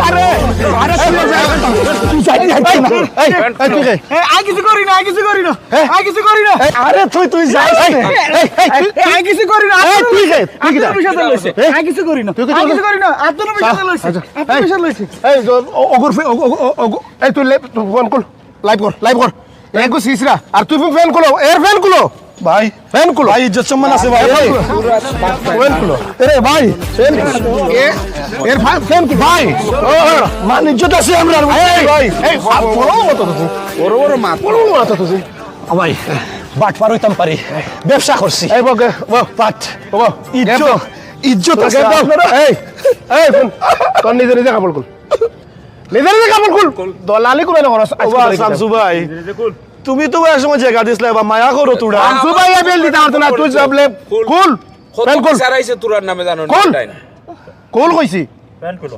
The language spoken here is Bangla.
আরে আরে তুই যাই আই কিছু করি না আই কিছু করি না আরে তুই যাই আই কিছু করি না তুই কে তুই কি আই কিছু করি না আই কিছু করি না আত্মনবিশ্বাস লইছে আত্মনবিশ্বাস লইছে এই ওগর এই তুই ফোন কর লাইভ কর এগো সিসরা আর তুই ফ্যান খুলো এর ফ্যান খুলো ভাই ফ্যান খুলো ভাই ইজ্জত সম্মান আছে ভাই ফ্যান খুলো আরে ভাই এর ফ্যান কি ভাই মান ইজ্জত আছে আমরা ভাই এই বড় মত তো বড় মাত তো তুই ভাই বাট পার হইতাম পারি ব্যবসা করছি এই বগে বাট ইজ্জত আছে আপনারা এই তোর নিজে কাপড় খুল নিজে কাপড় খুল দলালি করে না শামসু ভাই তুমি তো ওই সময় জায়গা দিছলে বা মায়া করো তুড়া শামসু ভাই বেল দিতে পারতো না তুই যাবলে কুল কত বিচার আইছে তোর নামে জানো না কুল কইছি ফ্যান খুলো